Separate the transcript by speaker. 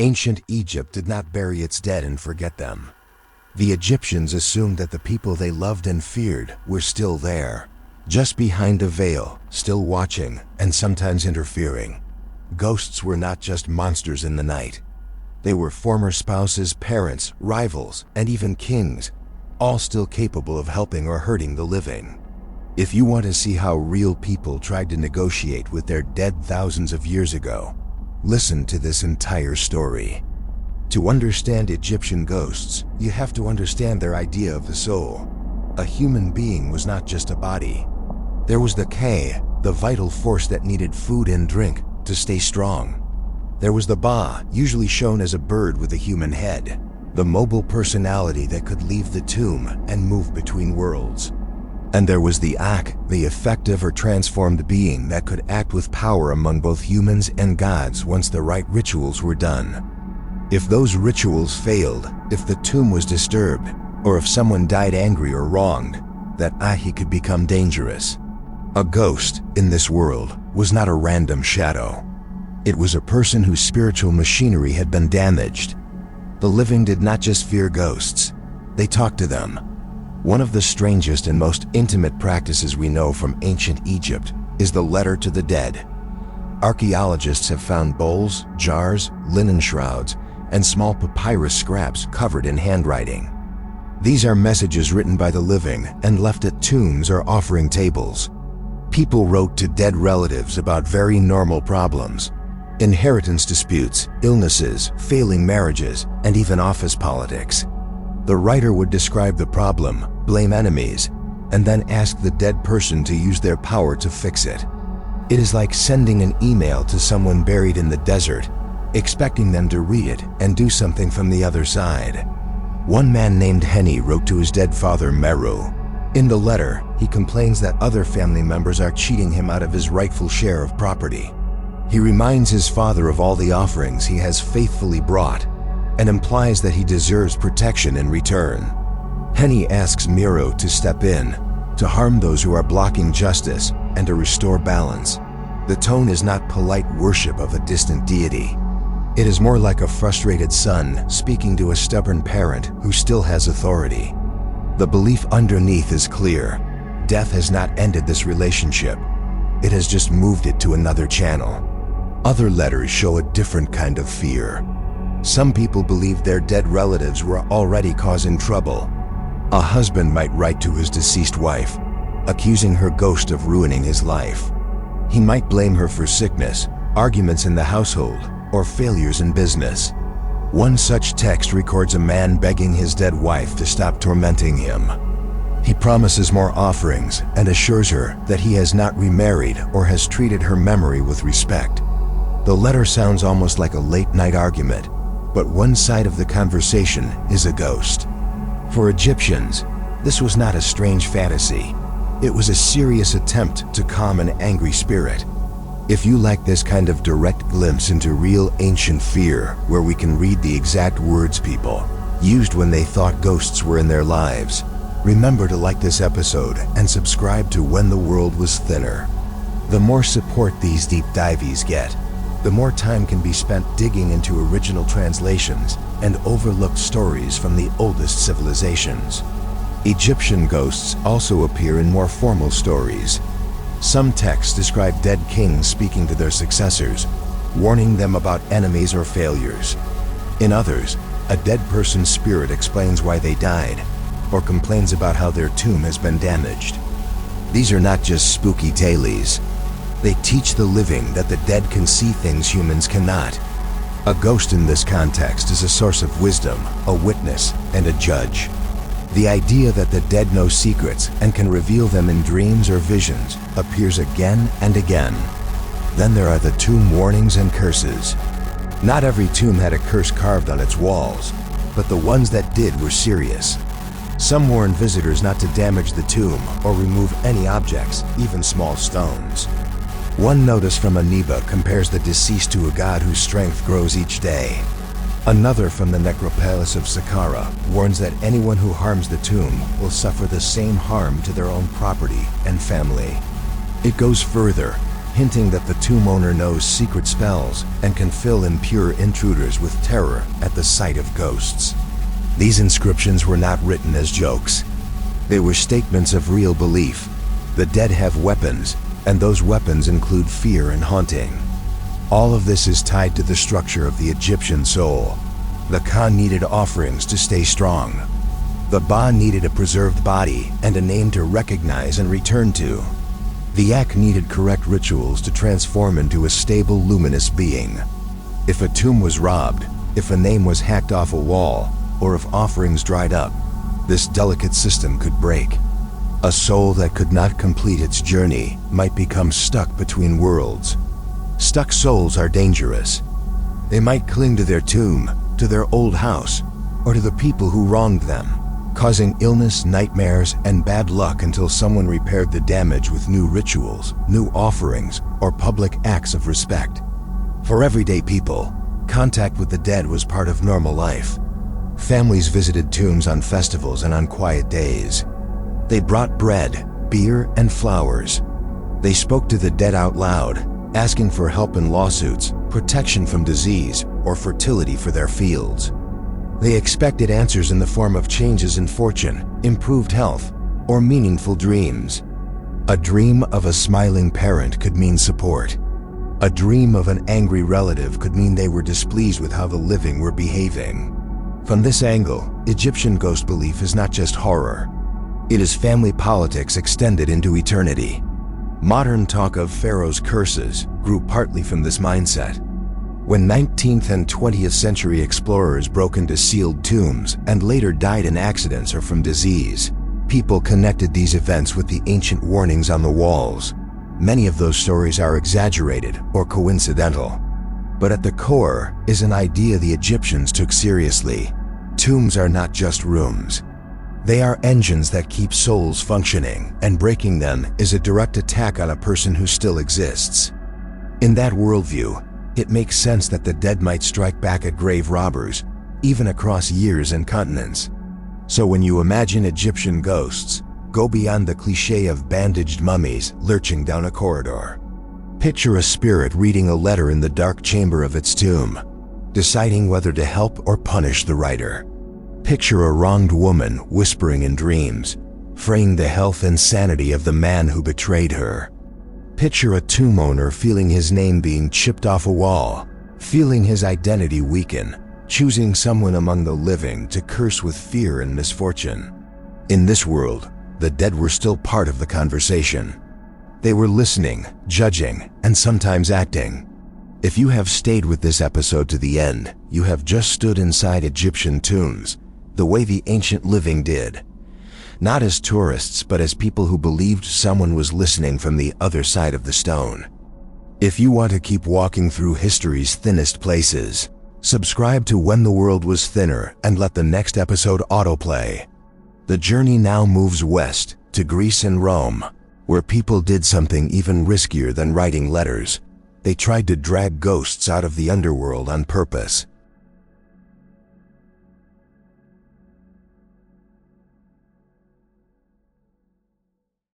Speaker 1: Ancient Egypt did not bury its dead and forget them. The Egyptians assumed that the people they loved and feared were still there, just behind a veil, still watching and sometimes interfering. Ghosts were not just monsters in the night. They were former spouses, parents, rivals, and even kings, all still capable of helping or hurting the living. If you want to see how real people tried to negotiate with their dead thousands of years ago, listen to this entire story. To understand Egyptian ghosts, you have to understand their idea of the soul. A human being was not just a body. There was the Ka, the vital force that needed food and drink to stay strong. There was the Ba, usually shown as a bird with a human head, the mobile personality that could leave the tomb and move between worlds. And there was the Ak, the effective or transformed being that could act with power among both humans and gods once the right rituals were done. If those rituals failed, if the tomb was disturbed, or if someone died angry or wronged, that Ahi could become dangerous. A ghost, in this world, was not a random shadow. It was a person whose spiritual machinery had been damaged. The living did not just fear ghosts, they talked to them. One of the strangest and most intimate practices we know from ancient Egypt is the letter to the dead. Archaeologists have found bowls, jars, linen shrouds, and small papyrus scraps covered in handwriting. These are messages written by the living and left at tombs or offering tables. People wrote to dead relatives about very normal problems: inheritance disputes, illnesses, failing marriages, and even office politics. The writer would describe the problem, blame enemies, and then ask the dead person to use their power to fix it. It is like sending an email to someone buried in the desert, expecting them to read it and do something from the other side. One man named Henny wrote to his dead father Meru. In the letter, he complains that other family members are cheating him out of his rightful share of property. He reminds his father of all the offerings he has faithfully brought, and implies that he deserves protection in return. Henny asks Miro to step in, to harm those who are blocking justice, and to restore balance. The tone is not polite worship of a distant deity. It is more like a frustrated son speaking to a stubborn parent who still has authority. The belief underneath is clear. Death has not ended this relationship. It has just moved it to another channel. Other letters show a different kind of fear. Some people believed their dead relatives were already causing trouble. A husband might write to his deceased wife, accusing her ghost of ruining his life. He might blame her for sickness, arguments in the household, or failures in business. One such text records a man begging his dead wife to stop tormenting him. He promises more offerings and assures her that he has not remarried or has treated her memory with respect. The letter sounds almost like a late-night argument, but one side of the conversation is a ghost. For Egyptians, this was not a strange fantasy. It was a serious attempt to calm an angry spirit. If you like this kind of direct glimpse into real ancient fear, where we can read the exact words people used when they thought ghosts were in their lives, remember to like this episode and subscribe to When the World Was Thinner. The more support these deep dives get, the more time can be spent digging into original translations and overlooked stories from the oldest civilizations. Egyptian ghosts also appear in more formal stories. Some texts describe dead kings speaking to their successors, warning them about enemies or failures. In others, a dead person's spirit explains why they died, or complains about how their tomb has been damaged. These are not just spooky tales. They teach the living that the dead can see things humans cannot. A ghost in this context is a source of wisdom, a witness, and a judge. The idea that the dead know secrets and can reveal them in dreams or visions appears again and again. Then there are the tomb warnings and curses. Not every tomb had a curse carved on its walls, but the ones that did were serious. Some warned visitors not to damage the tomb or remove any objects, even small stones. One notice from Aniba compares the deceased to a god whose strength grows each day. Another from the necropolis of Saqqara warns that anyone who harms the tomb will suffer the same harm to their own property and family. It goes further. hinting that the tomb owner knows secret spells and can fill impure intruders with terror at the sight of ghosts. These inscriptions were not written as jokes. They were statements of real belief. The dead have weapons, and those weapons include fear and haunting. All of this is tied to the structure of the Egyptian soul. The Ka needed offerings to stay strong. The Ba needed a preserved body and a name to recognize and return to. The Ak needed correct rituals to transform into a stable, luminous being. If a tomb was robbed, if a name was hacked off a wall, or if offerings dried up, this delicate system could break. A soul that could not complete its journey might become stuck between worlds. Stuck souls are dangerous. They might cling to their tomb, to their old house, or to the people who wronged them, causing illness, nightmares, and bad luck until someone repaired the damage with new rituals, new offerings, or public acts of respect. For everyday people, contact with the dead was part of normal life. Families visited tombs on festivals and on quiet days. They brought bread, beer, and flowers. They spoke to the dead out loud, asking for help in lawsuits, protection from disease, or fertility for their fields. They expected answers in the form of changes in fortune, improved health, or meaningful dreams. A dream of a smiling parent could mean support. A dream of an angry relative could mean they were displeased with how the living were behaving. From this angle, Egyptian ghost belief is not just horror. It is family politics extended into eternity. Modern talk of Pharaoh's curses grew partly from this mindset. When 19th and 20th century explorers broke into sealed tombs and later died in accidents or from disease, people connected these events with the ancient warnings on the walls. Many of those stories are exaggerated or coincidental. But at the core is an idea the Egyptians took seriously. Tombs are not just rooms. They are engines that keep souls functioning, and breaking them is a direct attack on a person who still exists. In that worldview, it makes sense that the dead might strike back at grave robbers, even across years and continents. So when you imagine Egyptian ghosts, go beyond the cliché of bandaged mummies lurching down a corridor. Picture a spirit reading a letter in the dark chamber of its tomb, deciding whether to help or punish the writer. Picture a wronged woman whispering in dreams, fraying the health and sanity of the man who betrayed her. Picture a tomb owner feeling his name being chipped off a wall, feeling his identity weaken, choosing someone among the living to curse with fear and misfortune. In this world, the dead were still part of the conversation. They were listening, judging, and sometimes acting. If you have stayed with this episode to the end, you have just stood inside Egyptian tombs, the way the ancient living did. Not as tourists, but as people who believed someone was listening from the other side of the stone. If you want to keep walking through history's thinnest places, subscribe to When the World Was Thinner and let the next episode autoplay. The journey now moves west to Greece and Rome, where people did something even riskier than writing letters. They tried to drag ghosts out of the underworld on purpose.